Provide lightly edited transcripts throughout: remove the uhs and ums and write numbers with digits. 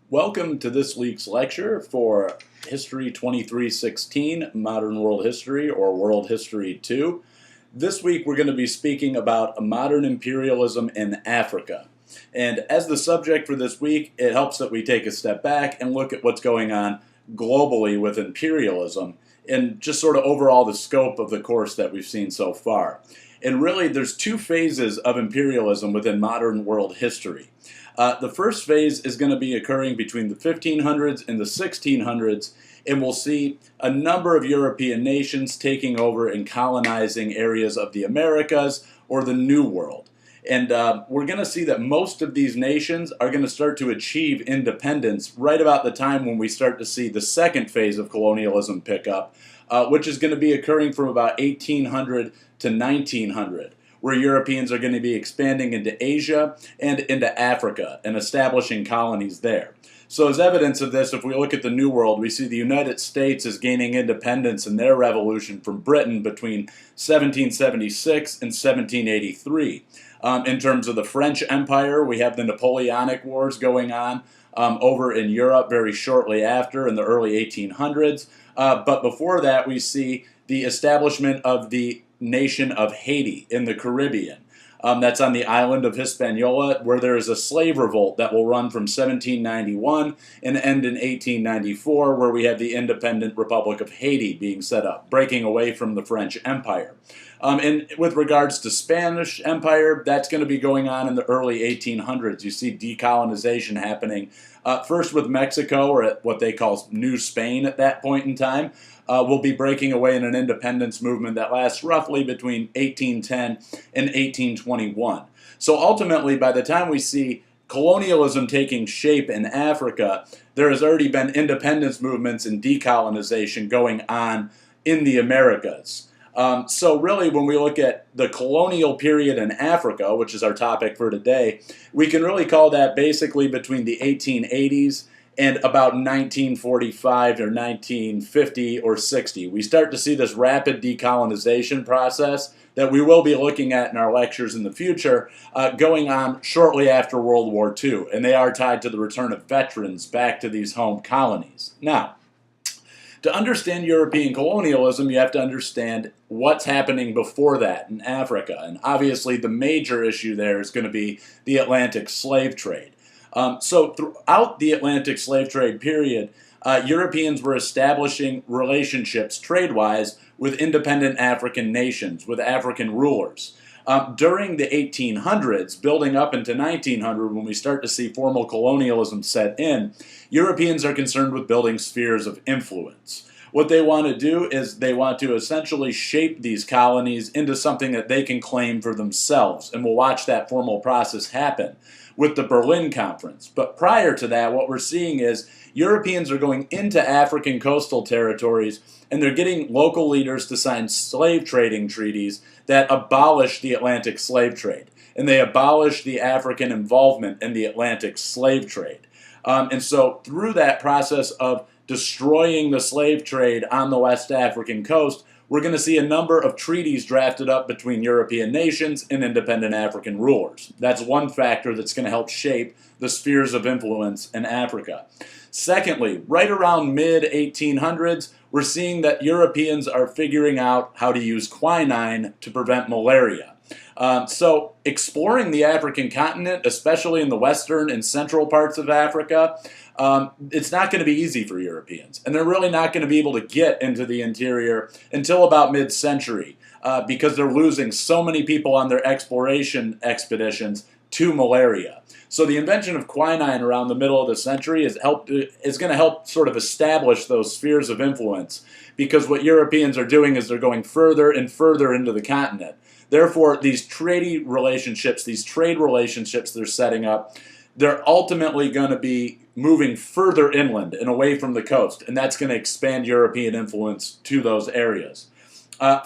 Welcome to this week's lecture for History 2316, Modern World History, or World History 2. This week we're going to be speaking about modern imperialism in Africa. And as the subject for this week, it helps that we take a step back and look at what's going on globally with imperialism and just sort of overall the scope of the course that we've seen so far. And really, there's two phases of imperialism within modern world history. The first phase is going to be occurring between the 1500s and the 1600s, and we'll see a number of European nations taking over and colonizing areas of the Americas or the New World. And we're going to see that most of these nations are going to start to achieve independence right about the time when we start to see the second phase of colonialism pick up, which is going to be occurring from about 1800 to 1900. Where Europeans are going to be expanding into Asia and into Africa and establishing colonies there. So as evidence of this, if we look at the New World, we see the United States is gaining independence in their revolution from Britain between 1776 and 1783. In terms of the French Empire, we have the Napoleonic Wars going on over in Europe very shortly after in the early 1800s. But before that, we see the establishment of the nation of Haiti in the Caribbean. That's on the island of Hispaniola, where there is a slave revolt that will run from 1791 and end in 1894, where we have the independent Republic of Haiti being set up, breaking away from the French Empire. And with regards to Spanish Empire, that's going to be going on in the early 1800s. You see decolonization happening, first with Mexico, or at what they call New Spain at that point in time. Will be breaking away in an independence movement that lasts roughly between 1810 and 1821. So ultimately, by the time we see colonialism taking shape in Africa, there has already been independence movements and decolonization going on in the Americas. So really, when we look at the colonial period in Africa, which is our topic for today, we can really call that basically between the 1880s and about 1945 or 1950 or 60. We start to see this rapid decolonization process that we will be looking at in our lectures in the future going on shortly after World War II, and they are tied to the return of veterans back to these home colonies. Now, to understand European colonialism, you have to understand what's happening before that in Africa, and obviously the major issue there is going to be the Atlantic slave trade. So throughout the Atlantic slave trade period, Europeans were establishing relationships trade-wise with independent African nations, with African rulers. During the 1800s, building up into 1900, when we start to see formal colonialism set in, Europeans are concerned with building spheres of influence. What they want to do is they want to essentially shape these colonies into something that they can claim for themselves, and we'll watch that formal process happen with the Berlin Conference. But prior to that, what we're seeing is Europeans are going into African coastal territories and they're getting local leaders to sign slave trading treaties that abolish the Atlantic slave trade. And they abolish the African involvement in the Atlantic slave trade. And so through that process of destroying the slave trade on the West African coast, we're going to see a number of treaties drafted up between European nations and independent African rulers. That's one factor that's going to help shape the spheres of influence in Africa. Secondly, right around mid-1800s, we're seeing that Europeans are figuring out how to use quinine to prevent malaria. So exploring the African continent, especially in the western and central parts of Africa, it's not going to be easy for Europeans. And they're really not going to be able to get into the interior until about mid-century because they're losing so many people on their exploration expeditions to malaria. So the invention of quinine around the middle of the century is going to help sort of establish those spheres of influence, because what Europeans are doing is they're going further and further into the continent. Therefore, these trade relationships they're setting up, they're ultimately going to be moving further inland and away from the coast, and that's going to expand European influence to those areas.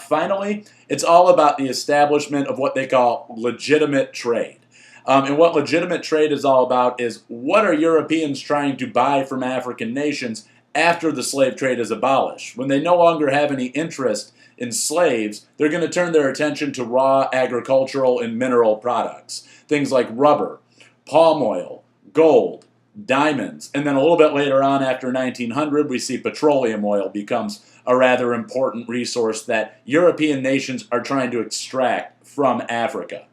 Finally, it's all about the establishment of what they call legitimate trade. And what legitimate trade is all about is what are Europeans trying to buy from African nations after the slave trade is abolished. When they no longer have any interest in slaves, they're going to turn their attention to raw agricultural and mineral products. Things like rubber, palm oil, gold, diamonds. And then a little bit later on, after 1900, we see petroleum oil becomes a rather important resource that European nations are trying to extract from Africa.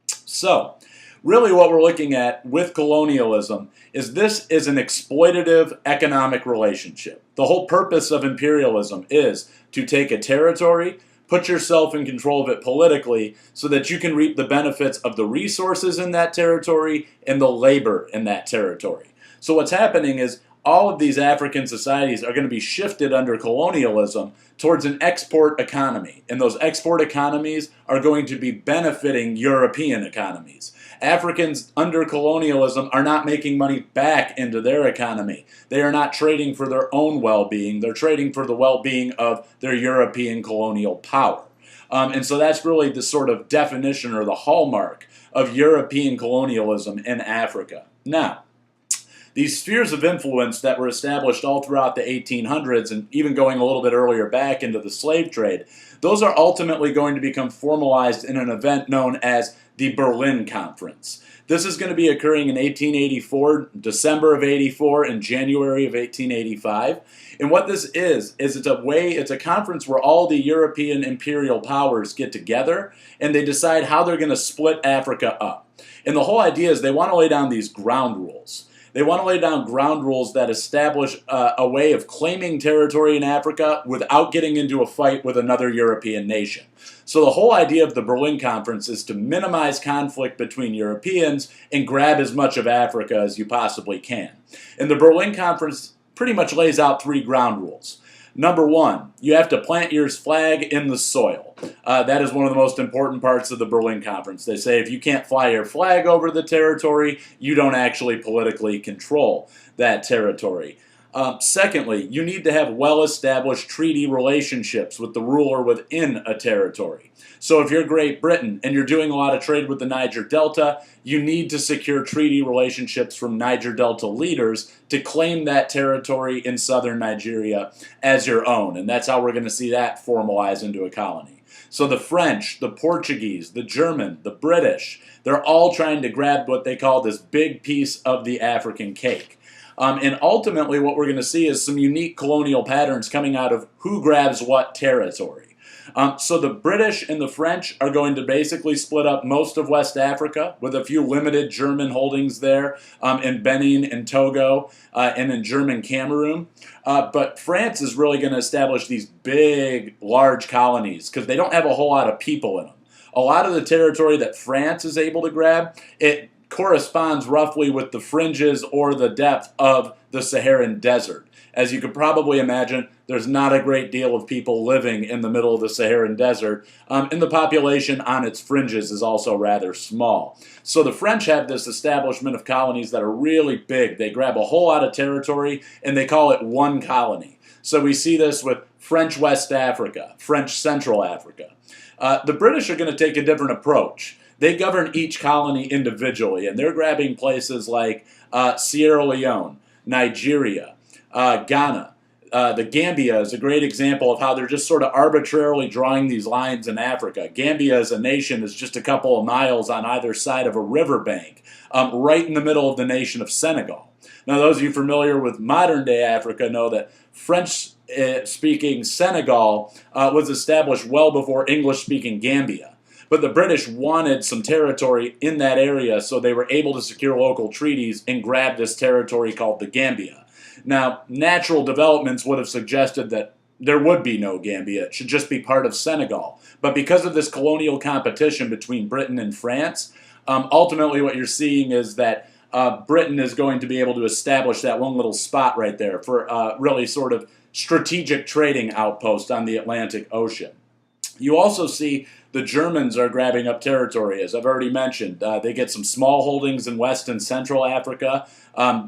So, really what we're looking at with colonialism is this is an exploitative economic relationship. The whole purpose of imperialism is to take a territory, put yourself in control of it politically so that you can reap the benefits of the resources in that territory and the labor in that territory. So what's happening is all of these African societies are going to be shifted under colonialism towards an export economy. And those export economies are going to be benefiting European economies. Africans under colonialism are not making money back into their economy. They are not trading for their own well-being. They're trading for the well-being of their European colonial power. And so that's really the sort of definition or the hallmark of European colonialism in Africa. Now, these spheres of influence that were established all throughout the 1800s and even going a little bit earlier back into the slave trade, those are ultimately going to become formalized in an event known as the Berlin Conference. This is going to be occurring in 1884, December of 84, and January of 1885. And what this is it's a conference where all the European imperial powers get together and they decide how they're going to split Africa up. And the whole idea is they want to lay down these ground rules. They want to lay down ground rules that establish a way of claiming territory in Africa without getting into a fight with another European nation. So the whole idea of the Berlin Conference is to minimize conflict between Europeans and grab as much of Africa as you possibly can. And the Berlin Conference pretty much lays out 3 ground rules. Number 1, you have to plant your flag in the soil. That is one of the most important parts of the Berlin Conference. They say if you can't fly your flag over the territory, you don't actually politically control that territory. Secondly, you need to have well-established treaty relationships with the ruler within a territory. So if you're Great Britain and you're doing a lot of trade with the Niger Delta, you need to secure treaty relationships from Niger Delta leaders to claim that territory in southern Nigeria as your own. And that's how we're going to see that formalize into a colony. So the French, the Portuguese, the German, the British, they're all trying to grab what they call this big piece of the African cake. And ultimately what we're going to see is some unique colonial patterns coming out of who grabs what territory. So the British and the French are going to basically split up most of West Africa with a few limited German holdings there in Benin and Togo and in German Cameroon. But France is really going to establish these big, large colonies because they don't have a whole lot of people in them. A lot of the territory that France is able to grab, it corresponds roughly with the fringes or the depth of the Saharan desert. As you could probably imagine, there's not a great deal of people living in the middle of the Saharan desert, and the population on its fringes is also rather small. So the French have this establishment of colonies that are really big. They grab a whole lot of territory, and they call it one colony. So we see this with French West Africa, French Central Africa. The British are going to take a different approach. They govern each colony individually, and they're grabbing places like Sierra Leone, Nigeria, Ghana. The Gambia is a great example of how they're just sort of arbitrarily drawing these lines in Africa. Gambia as a nation is just a couple of miles on either side of a riverbank, right in the middle of the nation of Senegal. Now, those of you familiar with modern-day Africa know that French-speaking Senegal was established well before English-speaking Gambia. But the British wanted some territory in that area, so they were able to secure local treaties and grab this territory called the Gambia. Now, natural developments would have suggested that there would be no Gambia. It should just be part of Senegal. But because of this colonial competition between Britain and France, ultimately what you're seeing is that Britain is going to be able to establish that one little spot right there for really sort of strategic trading outpost on the Atlantic Ocean. You also see the Germans are grabbing up territory, as I've already mentioned. They get some small holdings in West and Central Africa,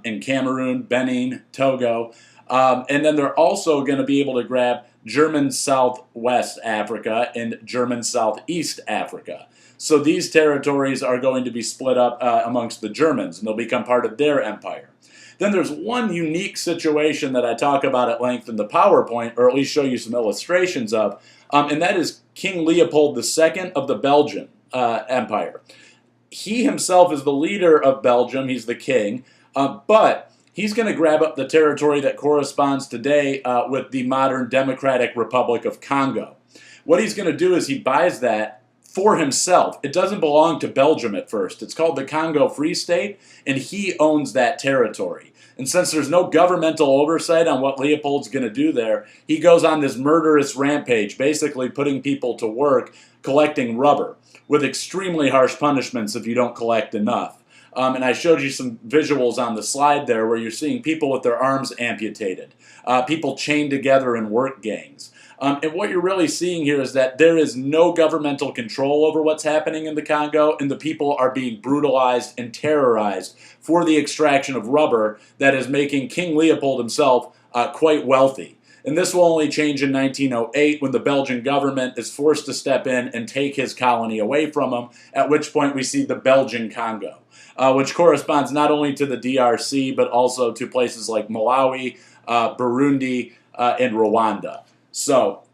in Cameroon, Benin, Togo. And then they're also going to be able to grab German Southwest Africa and German Southeast Africa. So these territories are going to be split up amongst the Germans, and they'll become part of their empire. Then there's one unique situation that I talk about at length in the PowerPoint, or at least show you some illustrations of, and that is King Leopold II of the Belgian Empire. he himself is the leader of Belgium. He's the king, but he's going to grab up the territory that corresponds today with the modern Democratic Republic of Congo. What he's going to do is he buys that for himself. It doesn't belong to Belgium at first. It's called the Congo Free State, and he owns that territory. And since there's no governmental oversight on what Leopold's going to do there, he goes on this murderous rampage, basically putting people to work collecting rubber, with extremely harsh punishments if you don't collect enough. And I showed you some visuals on the slide there where you're seeing people with their arms amputated, people chained together in work gangs. And what you're really seeing here is that there is no governmental control over what's happening in the Congo, and the people are being brutalized and terrorized for the extraction of rubber that is making King Leopold himself quite wealthy. And this will only change in 1908 when the Belgian government is forced to step in and take his colony away from him, at which point we see the Belgian Congo, which corresponds not only to the DRC but also to places like Malawi, Burundi, and Rwanda. So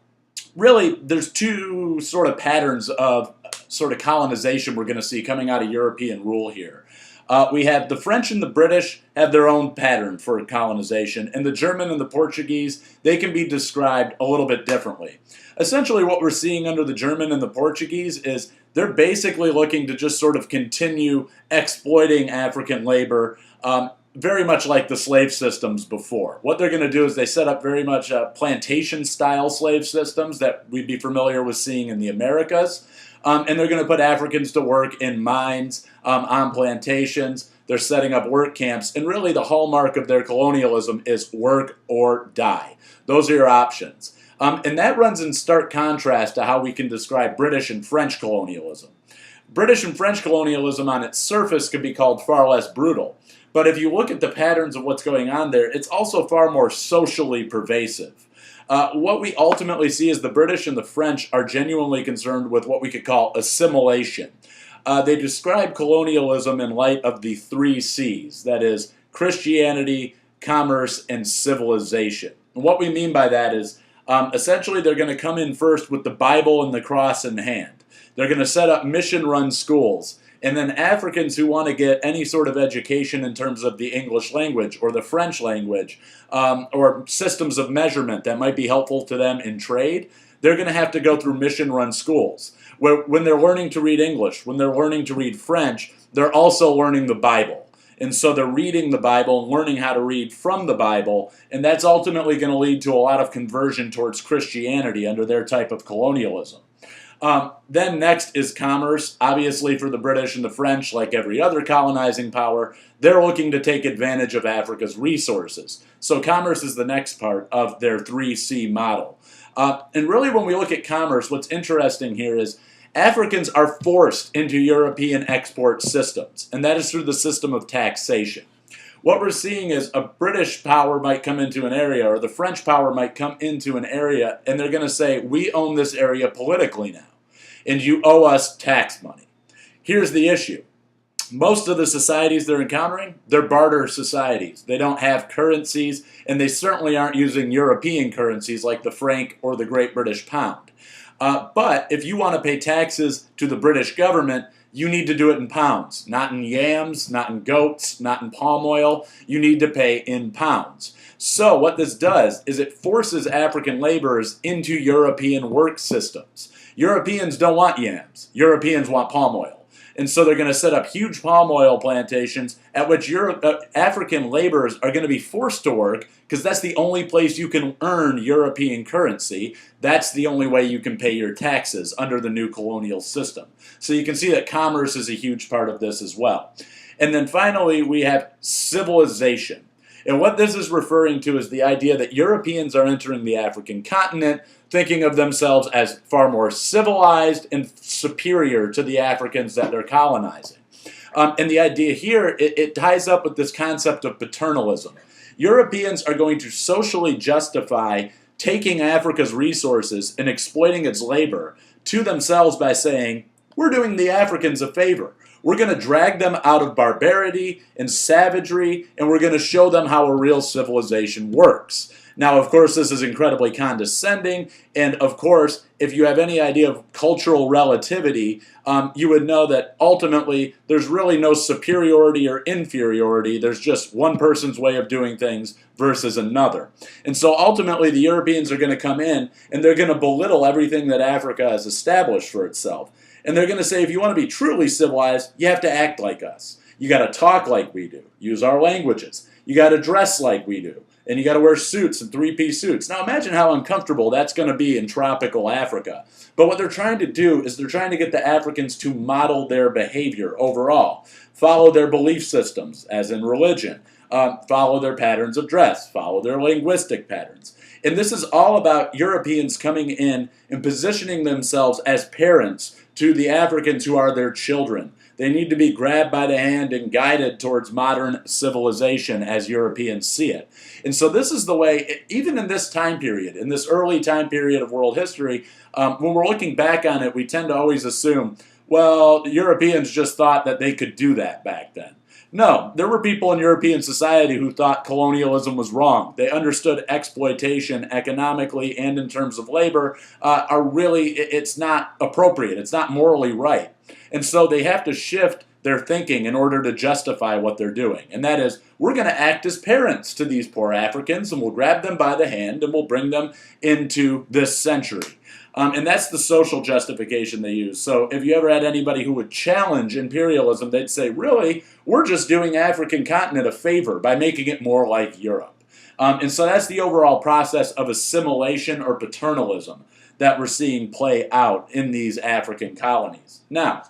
really there's two sort of patterns of sort of colonization we're going to see coming out of European rule here. We have the French and the British have their own pattern for colonization, and the German and the Portuguese, they can be described a little bit differently. Essentially what we're seeing under the German and the Portuguese is they're basically looking to just sort of continue exploiting African labor, very much like the slave systems before. What they're going to do is they set up very much plantation-style slave systems that we'd be familiar with seeing in the Americas. And they're going to put Africans to work in mines, on plantations. They're setting up work camps. And really the hallmark of their colonialism is work or die. Those are your options. And that runs in stark contrast to how we can describe British and French colonialism. British and French colonialism on its surface could be called far less brutal. But if you look at the patterns of what's going on there, it's also far more socially pervasive. What we ultimately see is the British and the French are genuinely concerned with what we could call assimilation. They describe colonialism in light of the 3 C's, that is, Christianity, commerce, and civilization. And what we mean by that is, essentially they're going to come in first with the Bible and the cross in hand. They're going to set up mission-run schools. And then Africans who want to get any sort of education in terms of the English language or the French language or systems of measurement that might be helpful to them in trade, they're going to have to go through mission-run schools. Where when they're learning to read English, when they're learning to read French, they're also learning the Bible. And so they're reading the Bible and learning how to read from the Bible, and that's ultimately going to lead to a lot of conversion towards Christianity under their type of colonialism. Then next is commerce. Obviously for the British and the French, like every other colonizing power, they're looking to take advantage of Africa's resources. So commerce is the next part of their 3C model. And really when we look at commerce, what's interesting here is Africans are forced into European export systems, and that is through the system of taxation. What we're seeing is a British power might come into an area, or the French power might come into an area, and they're going to say, we own this area politically now, and you owe us tax money. Here's the issue. Most of the societies they're encountering, they're barter societies. They don't have currencies, and they certainly aren't using European currencies like the franc or the Great British Pound. But if you want to pay taxes to the British government, you need to do it in pounds, not in yams, not in goats, not in palm oil. You need to pay in pounds. So what this does is it forces African laborers into European work systems. Europeans don't want yams. Europeans want palm oil. And so they're going to set up huge palm oil plantations at which African laborers are going to be forced to work because that's the only place you can earn European currency. That's the only way you can pay your taxes under the new colonial system. So you can see that commerce is a huge part of this as well. And then finally, we have civilization. And what this is referring to is the idea that Europeans are entering the African continent thinking of themselves as far more civilized and superior to the Africans that they're colonizing. And the idea here, it ties up with this concept of paternalism. Europeans are going to socially justify taking Africa's resources and exploiting its labor to themselves by saying, we're doing the Africans a favor. We're going to drag them out of barbarity and savagery, and we're going to show them how a real civilization works. Now, of course, this is incredibly condescending, and of course, if you have any idea of cultural relativity, you would know that ultimately there's really no superiority or inferiority. There's just one person's way of doing things versus another. And so ultimately the Europeans are going to come in and they're going to belittle everything that Africa has established for itself. And they're going to say, if you want to be truly civilized, you have to act like us. You got to talk like we do, use our languages. You got to dress like we do. And you got to wear suits and three-piece suits. Now imagine how uncomfortable that's going to be in tropical Africa. But what they're trying to do is they're trying to get the Africans to model their behavior overall, follow their belief systems, as in religion, follow their patterns of dress, follow their linguistic patterns. And this is all about Europeans coming in and positioning themselves as parents to the Africans who are their children. They need to be grabbed by the hand and guided towards modern civilization as Europeans see it. And so this is the way, even in this time period, in this early time period of world history, when we're looking back on it, we tend to always assume, well, the Europeans just thought that they could do that back then. No, there were people in European society who thought colonialism was wrong. They understood exploitation economically and in terms of labor it's not appropriate. It's not morally right. And so they have to shift their thinking in order to justify what they're doing. And that is, we're going to act as parents to these poor Africans, and we'll grab them by the hand and we'll bring them into this century. And that's the social justification they use. So if you ever had anybody who would challenge imperialism, they'd say, really, we're just doing African continent a favor by making it more like Europe. And so that's the overall process of assimilation or paternalism that we're seeing play out in these African colonies. Now,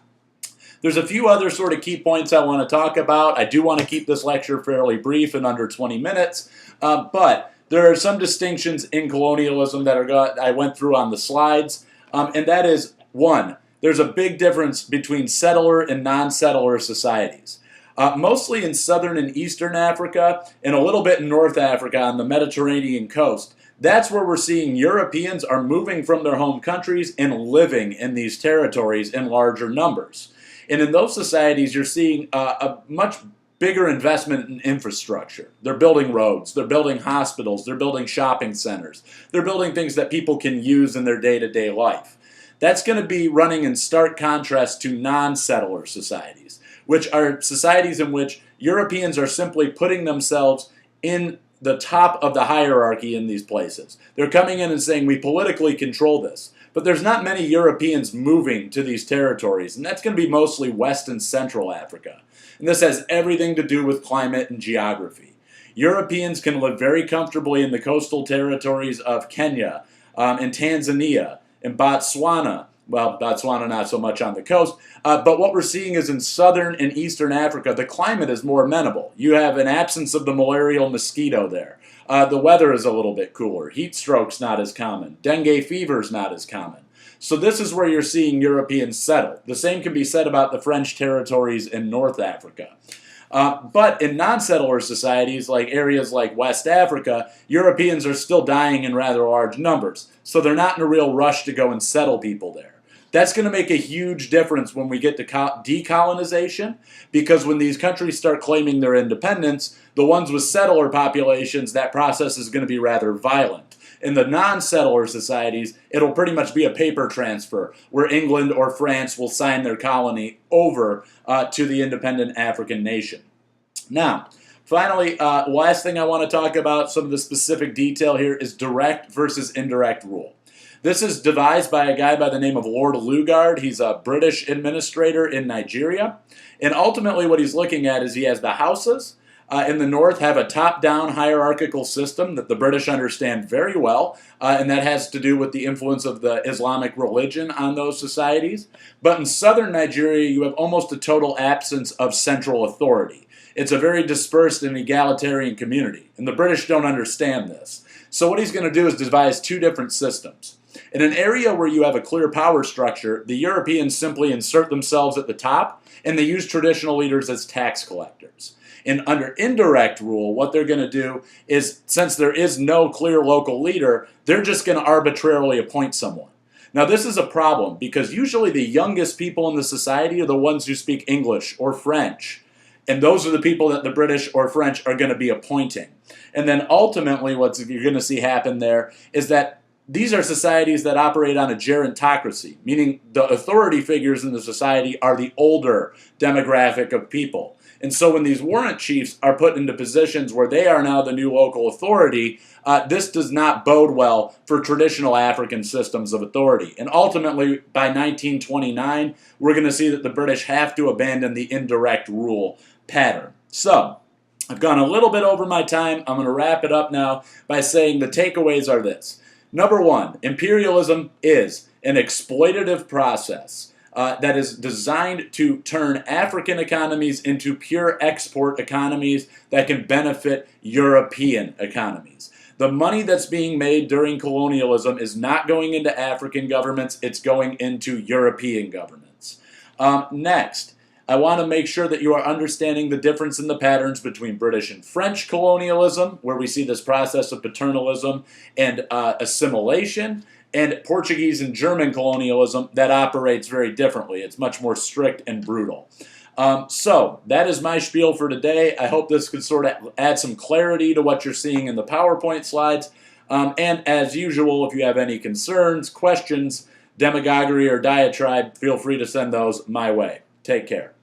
there's a few other sort of key points I want to talk about. I do want to keep this lecture fairly brief in under 20 minutes, but there are some distinctions in colonialism that I went through on the slides, and that is, one, there's a big difference between settler and non-settler societies. Mostly in southern and eastern Africa, and a little bit in North Africa on the Mediterranean coast, that's where we're seeing Europeans are moving from their home countries and living in these territories in larger numbers. And in those societies, you're seeing a much bigger investment in infrastructure. They're building roads, they're building hospitals, they're building shopping centers. They're building things that people can use in their day-to-day life. That's going to be running in stark contrast to non-settler societies, which are societies in which Europeans are simply putting themselves in the top of the hierarchy in these places. They're coming in and saying, we politically control this. But there's not many Europeans moving to these territories, and that's going to be mostly West and Central Africa. And this has everything to do with climate and geography. Europeans can live very comfortably in the coastal territories of Kenya and Tanzania and Botswana. Well, Botswana not so much on the coast, but what we're seeing is in southern and eastern Africa, the climate is more amenable. You have an absence of the malarial mosquito there. The weather is a little bit cooler. Heat stroke's not as common. Dengue fever's not as common. So this is where you're seeing Europeans settle. The same can be said about the French territories in North Africa. But in non-settler societies, like areas like West Africa, Europeans are still dying in rather large numbers. So they're not in a real rush to go and settle people there. That's going to make a huge difference when we get to decolonization, because when these countries start claiming their independence, the ones with settler populations, that process is going to be rather violent. In the non-settler societies, it'll pretty much be a paper transfer, where England or France will sign their colony over to the independent African nation. Now, finally, last thing I want to talk about, some of the specific detail here, is direct versus indirect rule. This is devised by a guy by the name of Lord Lugard. He's a British administrator in Nigeria. And ultimately what he's looking at is he has the houses in the north have a top-down hierarchical system that the British understand very well, and that has to do with the influence of the Islamic religion on those societies. But in southern Nigeria, you have almost a total absence of central authority. It's a very dispersed and egalitarian community, and the British don't understand this. So what he's going to do is devise two different systems. In an area where you have a clear power structure, the Europeans simply insert themselves at the top, and they use traditional leaders as tax collectors. And under indirect rule, what they're going to do is, since there is no clear local leader, they're just going to arbitrarily appoint someone. Now this is a problem because usually the youngest people in the society are the ones who speak English or French. And those are the people that the British or French are going to be appointing. And then ultimately what you're going to see happen there is that these are societies that operate on a gerontocracy, meaning the authority figures in the society are the older demographic of people. And so when these warrant chiefs are put into positions where they are now the new local authority, this does not bode well for traditional African systems of authority. And ultimately, by 1929, we're going to see that the British have to abandon the indirect rule pattern. So, I've gone a little bit over my time. I'm going to wrap it up now by saying the takeaways are this. Number one, imperialism is an exploitative process that is designed to turn African economies into pure export economies that can benefit European economies. The money that's being made during colonialism is not going into African governments, it's going into European governments. Next, I want to make sure that you are understanding the difference in the patterns between British and French colonialism, where we see this process of paternalism and assimilation, and Portuguese and German colonialism that operates very differently. It's much more strict and brutal. So that is my spiel for today. I hope this could sort of add some clarity to what you're seeing in the PowerPoint slides. And as usual, if you have any concerns, questions, demagoguery, or diatribe, feel free to send those my way. Take care.